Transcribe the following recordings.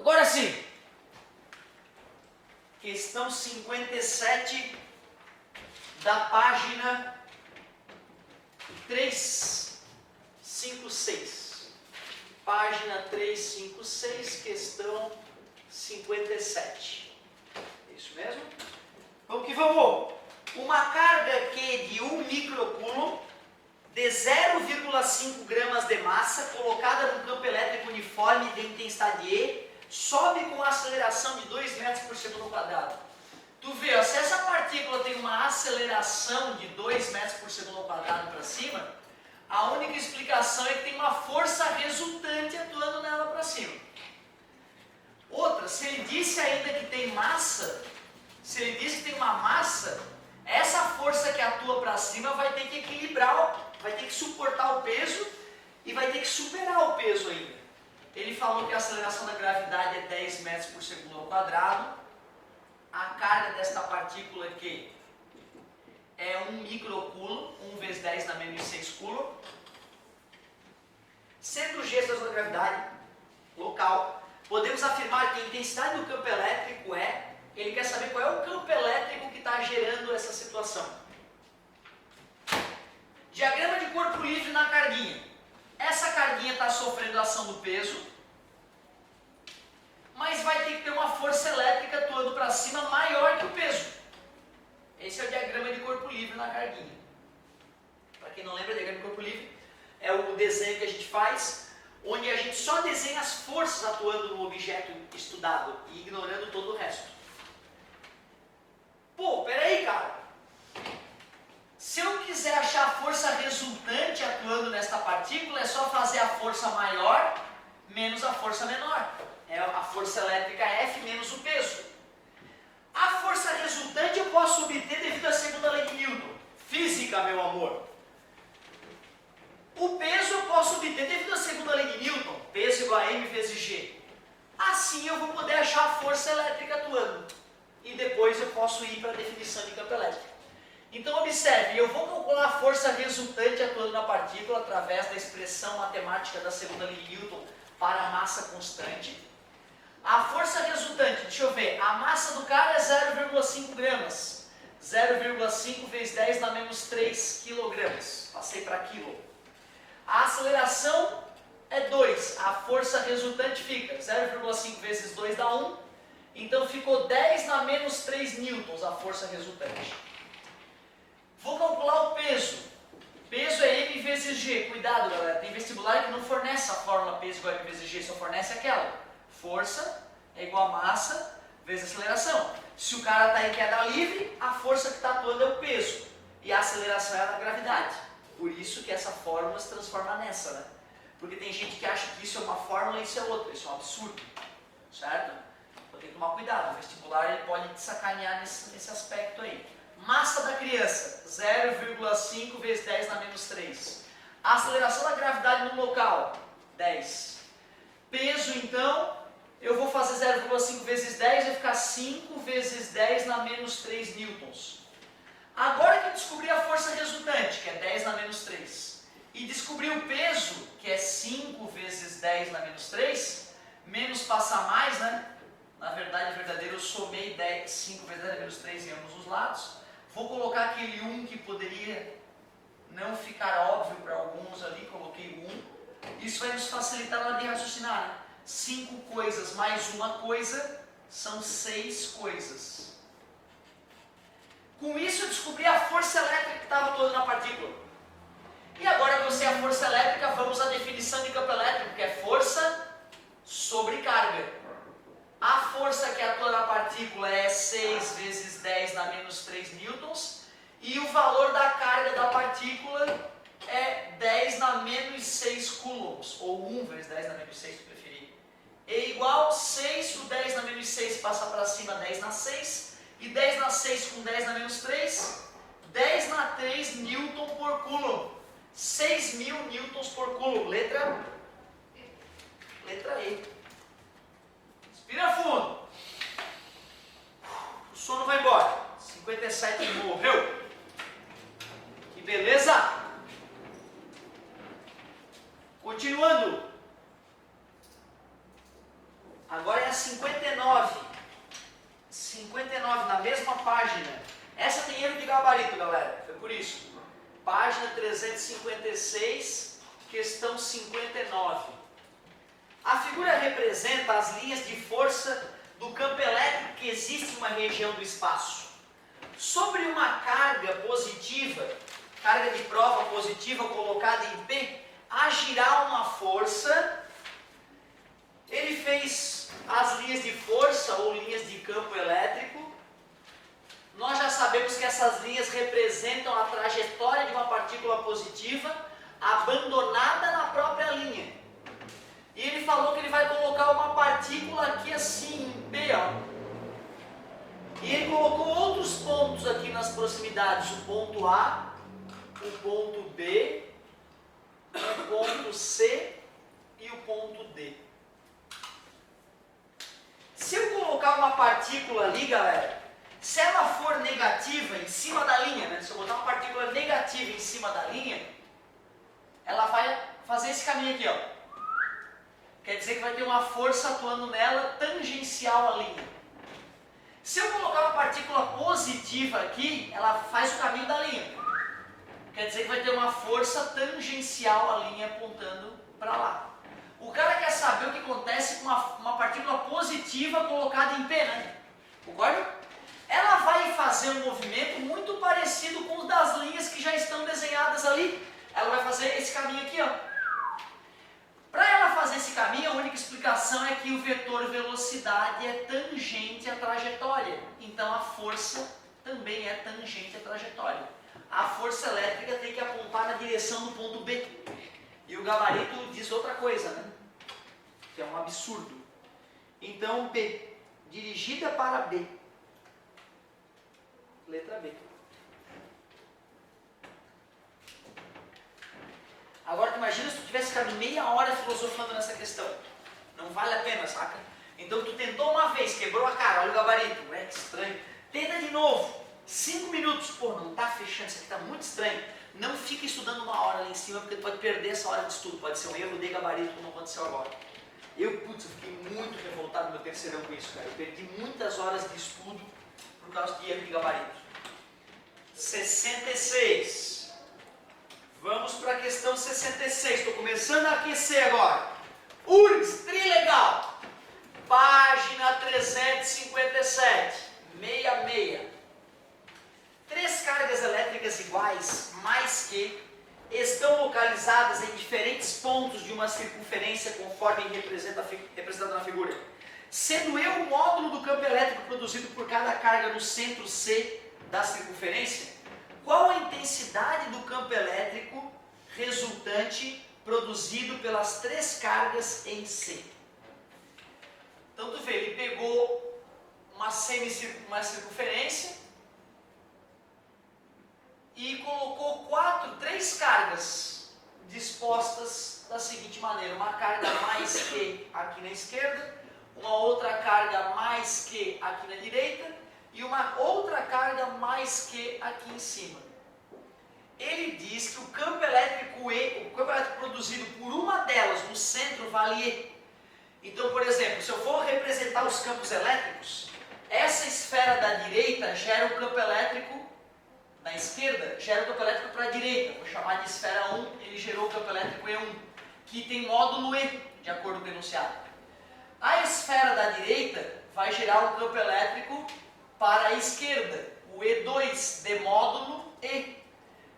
Agora sim, questão 57 da página 356. Página 356, questão 57. Isso mesmo? Vamos que vamos! Uma carga Q de 1 microcoulomb de 0,5 gramas de massa colocada num campo elétrico uniforme de intensidade E sobe com aceleração de 2 metros por segundo ao quadrado. Tu vê, ó, se essa partícula tem uma aceleração de 2 metros por segundo ao quadrado para cima, a única explicação é que tem uma força resultante atuando nela para cima. Outra, se ele disse ainda que tem massa, se ele disse que tem uma massa, essa força que atua para cima vai ter que equilibrar, vai ter que suportar o peso e vai ter que superar o peso ainda. Ele falou que a aceleração da gravidade é 10 metros por segundo ao quadrado. A carga desta partícula aqui é 1 microcoulomb, 1 vezes 10 na menos 6 coulomb. Sendo G a aceleração da gravidade local, podemos afirmar que a intensidade do campo elétrico é... Ele quer saber qual é o campo elétrico que está gerando essa situação. Diagrama de corpo livre na carguinha. Essa carguinha está sofrendo a ação do peso, mas vai ter que ter uma força elétrica atuando para cima maior que o peso. Esse é o diagrama de corpo livre na carguinha. Para quem não lembra, o diagrama de corpo livre é o desenho que a gente faz, onde a gente só desenha as forças atuando no objeto estudado e ignorando todo o resto. Pô, peraí, cara. Se eu quiser achar a força resultante atuando nesta partícula, é só fazer a força maior menos a força menor. É a força elétrica F menos o peso. A força resultante eu posso obter devido à segunda lei de Newton. Física, meu amor. O peso eu posso obter devido à segunda lei de Newton. Peso igual a M vezes G. Assim eu vou poder achar a força elétrica atuando. E depois eu posso ir para a definição de campo elétrico. Então observe, eu vou calcular a força resultante atuando na partícula através da expressão matemática da segunda lei de Newton para a massa constante. A força resultante, deixa eu ver, a massa do cara é 0,5 gramas. 0,5 vezes 10 na menos 3 quilogramas. Passei para quilo. A aceleração é 2. A força resultante fica 0,5 vezes 2 dá 1. Então ficou 10 na menos 3 newtons a força resultante. Vou calcular o peso. Peso é M vezes G. Cuidado, galera. Tem vestibular que não fornece a fórmula peso igual a M vezes G. Só fornece aquela. Força é igual a massa vezes aceleração. Se o cara está em queda livre, a força que está atuando é o peso. E a aceleração é a da gravidade. Por isso que essa fórmula se transforma nessa, né? Porque tem gente que acha que isso é uma fórmula e isso é outra. Isso é um absurdo. Certo? Então tem que tomar cuidado. O vestibular ele pode te sacanear nesse aspecto aí. Massa da criança, 0,5 vezes 10 na menos 3. A aceleração da gravidade no local, 10. Peso, então, eu vou fazer 0,5 vezes 10, vai ficar 5 vezes 10 na menos 3 newtons. Agora que eu descobri a força resultante, que é 10 na menos 3, e descobri o peso, que é 5 vezes 10 na menos 3, menos passa mais, né? Na verdade, verdadeiro, eu somei 5 vezes 10 na menos 3 em ambos os lados. Vou colocar aquele 1 que poderia não ficar óbvio para alguns ali, coloquei 1. Isso vai nos facilitar na hora de raciocinar, né? 5 coisas mais uma coisa são 6 coisas. Com isso eu descobri a força elétrica que estava atuando na partícula. E agora que eu sei a força elétrica, vamos à definição de campo elétrico, que é força sobre carga. A força que atua na partícula é 6 vezes 10 na menos 3 newtons. E o valor da carga da partícula é 10 na menos 6 coulombs. Ou 1 vezes 10 na menos 6, se preferir. É igual 6, o 10 na menos 6 passa para cima, 10 na 6. E 10 na 6 com 10 na menos 3, 10 na 3 newton por coulomb. 6.000 newtons por coulomb. Letra E. Respira fundo. O sono vai embora. 57 morreu. Que beleza. Continuando. Agora é a 59. 59 na mesma página. Essa tem erro de gabarito, galera. Foi por isso. Página 356, questão 59. A figura representa as linhas de força do campo elétrico que existe em uma região do espaço. Sobre uma carga positiva, carga de prova positiva colocada em P, agirá uma força. Ele fez as linhas de força ou linhas de campo elétrico. Nós já sabemos que essas linhas representam a trajetória de uma partícula positiva abandonada na própria linha. E ele falou que ele vai colocar uma partícula aqui assim, em P, ó. E ele colocou outros pontos aqui nas proximidades, o ponto A, o ponto B, o ponto C e o ponto D. Se eu colocar uma partícula ali, galera, se ela for negativa em cima da linha, né? Se eu botar uma partícula negativa em cima da linha, ela vai fazer esse caminho aqui, ó. Quer dizer que vai ter uma força atuando nela tangencial à linha. Se eu colocar uma partícula positiva aqui, ela faz o caminho da linha. Quer dizer que vai ter uma força tangencial à linha apontando para lá. O cara quer saber o que acontece com uma partícula positiva colocada em P, né? Concorda? Ela vai fazer um movimento muito parecido com o das linhas que já estão desenhadas ali. Ela vai fazer esse caminho aqui, ó. Para ela fazer esse caminho, a única explicação é que o vetor velocidade é tangente à trajetória. Então a força também é tangente à trajetória. A força elétrica tem que apontar na direção do ponto B. E o gabarito diz outra coisa, né? Que é um absurdo. Então B, dirigida para B. Letra B. Agora tu imagina se tu tivesse ficado meia hora filosofando nessa questão. Não vale a pena, saca? Então tu tentou uma vez, quebrou a cara, olha o gabarito, que estranho. Tenta de novo, 5 minutos, pô, não tá fechando, isso aqui tá muito estranho. Não fica estudando uma hora lá em cima, porque tu pode perder essa hora de estudo, pode ser um erro de gabarito, como aconteceu agora. Eu fiquei muito revoltado no meu terceirão com isso, cara. Eu perdi muitas horas de estudo por causa de erro de gabarito. 66. Vamos para a questão 66. Estou começando a aquecer agora. URGS, trilegal. Página 357. 66. 3 cargas elétricas iguais, mais que, estão localizadas em diferentes pontos de uma circunferência conforme representado na figura. Sendo E o módulo do campo elétrico produzido por cada carga no centro C da circunferência, qual a intensidade do campo elétrico resultante produzido pelas 3 cargas em C? Então tu vê, ele pegou uma circunferência e colocou 3 cargas dispostas da seguinte maneira: uma carga mais que aqui na esquerda, uma outra carga mais que aqui na direita e uma outra carga mais que aqui em cima. Ele diz que o campo elétrico E, o campo elétrico produzido por uma delas no centro vale E. Então, por exemplo, se eu for representar os campos elétricos, essa esfera da direita gera um campo elétrico na esquerda, gera o campo elétrico para a direita. Vou chamar de esfera 1, ele gerou o campo elétrico E1, que tem módulo E, de acordo com o enunciado. A esfera da direita vai gerar um campo elétrico para a esquerda, o E2, de módulo E.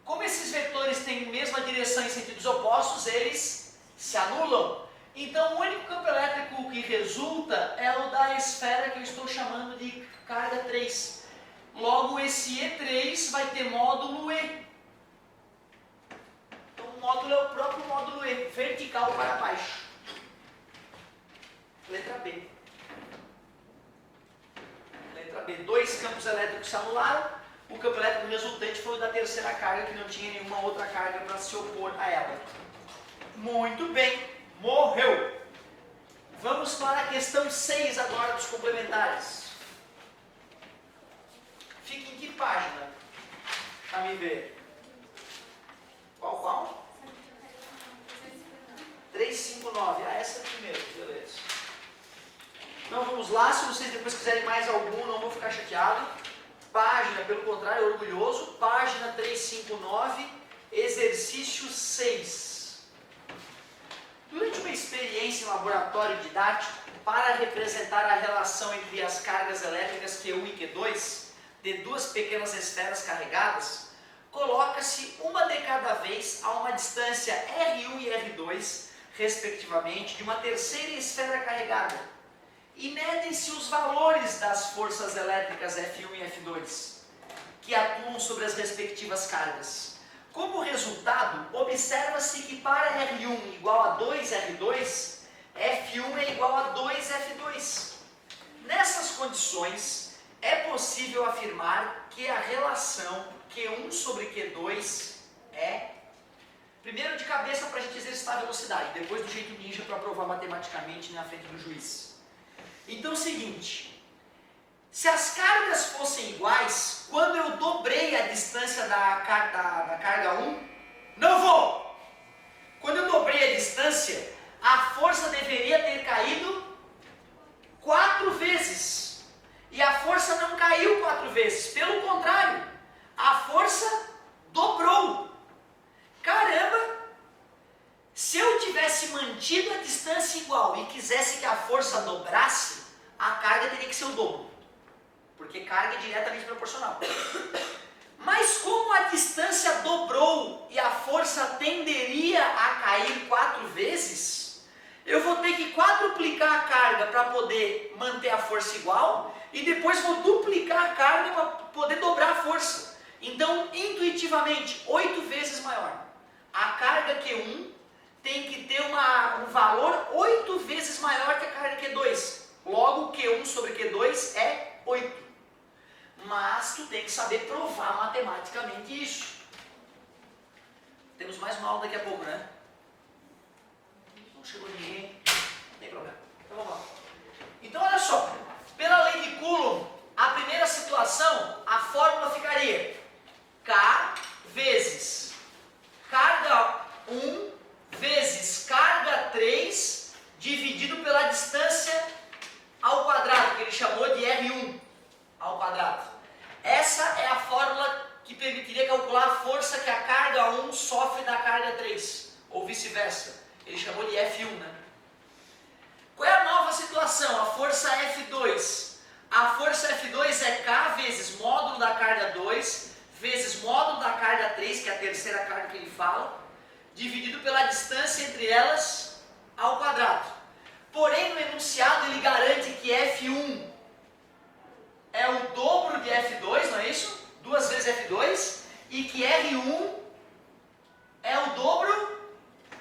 Como esses vetores têm a mesma direção em sentidos opostos, eles se anulam. Então o único campo elétrico que resulta é o da esfera que eu estou chamando de carga 3. Logo, esse E3 vai ter módulo E. Então o módulo é o próprio módulo E, vertical para baixo. Letra B. Letra B. 2 campos elétricos se anularam. O campo elétrico resultante foi o da terceira carga, que não tinha nenhuma outra carga para se opor a ela. Muito bem. Morreu. Vamos para a questão 6 agora dos complementares. Fica em que página? Para me ver. Qual? 359. Ah, essa é a primeira. Beleza. Então vamos vamos lá, se vocês depois quiserem mais algum, não vou ficar chateado. Página, pelo contrário, orgulhoso, página 359, exercício 6. Durante uma experiência em laboratório didático, para representar a relação entre as cargas elétricas Q1 e Q2, de duas pequenas esferas carregadas, coloca-se uma de cada vez a uma distância R1 e R2, respectivamente, de uma terceira esfera carregada, e medem-se os valores das forças elétricas F1 e F2, que atuam sobre as respectivas cargas. Como resultado, observa-se que para R1 igual a 2R2, F1 é igual a 2F2. Nessas condições, é possível afirmar que a relação Q1 sobre Q2 é... Primeiro de cabeça para a gente exercitar a velocidade, depois do jeito ninja para provar matematicamente na frente do juiz. Então é o seguinte, se as cargas fossem iguais, quando eu dobrei a distância da carga 1, não vou! Quando eu dobrei a distância, a força deveria ter caído 4 vezes. E a força não caiu 4 vezes, pelo contrário, a força dobrou. Caramba! Se eu tivesse mantido a distância igual e quisesse que a força dobrasse, a carga teria que ser o dobro. Porque carga é diretamente proporcional. Mas como a distância dobrou e a força tenderia a cair 4 vezes, eu vou ter que quadruplicar a carga para poder manter a força igual e depois vou duplicar a carga para poder dobrar a força. Então, intuitivamente, 8 vezes maior. A carga Q1 tem que ter um valor 8 vezes maior que a carga Q2. Logo, Q1 sobre Q2 é 8. Mas tu tem que saber provar matematicamente isso. Temos mais uma aula daqui a pouco, né? Não chegou ninguém, não tem problema. Então vamos lá. Então olha só, pela lei de Coulomb, a primeira situação, a fórmula ficaria K vezes carga 1 vezes carga 3 dividido pela distância ao quadrado, que ele chamou de R1 ao quadrado. Essa é a fórmula que permitiria calcular a força que a carga 1 sofre da carga 3, ou vice-versa. Ele chamou de F1, né? Qual é a nova situação? A força F2. A força F2 é K vezes módulo da carga 2 vezes módulo da carga 3, que é a terceira carga que ele fala, dividido pela distância entre elas ao quadrado. Porém, no enunciado ele garante que F1 é o dobro de F2, não é isso? 2 vezes F2, e que R1 é o dobro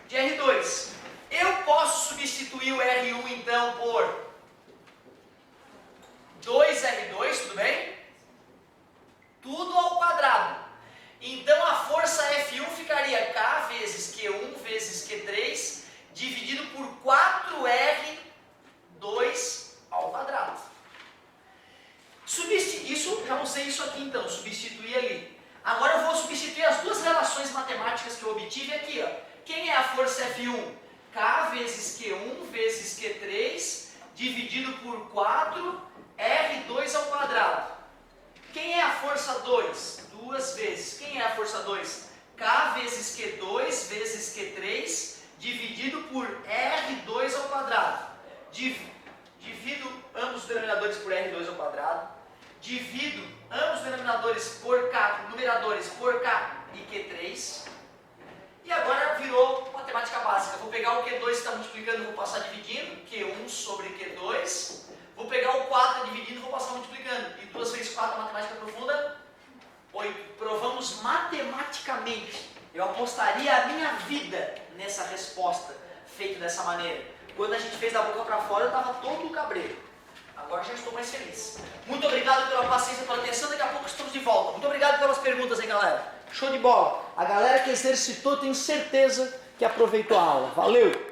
de R2. Eu posso substituir o R1 então por 2R2, tudo bem? Tudo ao quadrado. Então a força F1 ficaria K vezes Q1 vezes Q3 dividido por 4R2 ao quadrado. Isso, já usei isso aqui então, substituir ali. Agora eu vou substituir as duas relações matemáticas que eu obtive aqui, ó. Quem é a força F1? K vezes Q1 vezes Q3 dividido por 4R2 ao quadrado. Quem é a força 2? 2 vezes. Quem é a força 2? K vezes Q2 vezes Q3 dividido por R2 ao quadrado. Divido ambos os denominadores por R2 ao quadrado. Divido ambos os denominadores por K, numeradores por K e Q3. E agora virou matemática básica. Vou pegar o Q2 que está multiplicando e vou passar dividindo. Q1 sobre Q2. Vou pegar o 4 dividindo e vou passar multiplicando. E 2 vezes 4 matemática profunda, 8. Provamos matematicamente. Eu apostaria a minha vida nessa resposta, feita dessa maneira. Quando a gente fez da boca para fora, eu estava todo cabreiro. Agora já estou mais feliz. Muito obrigado pela paciência, pela atenção. Daqui a pouco estamos de volta. Muito obrigado pelas perguntas, hein, galera? Show de bola. A galera que exercitou, tenho certeza que aproveitou a aula. Valeu!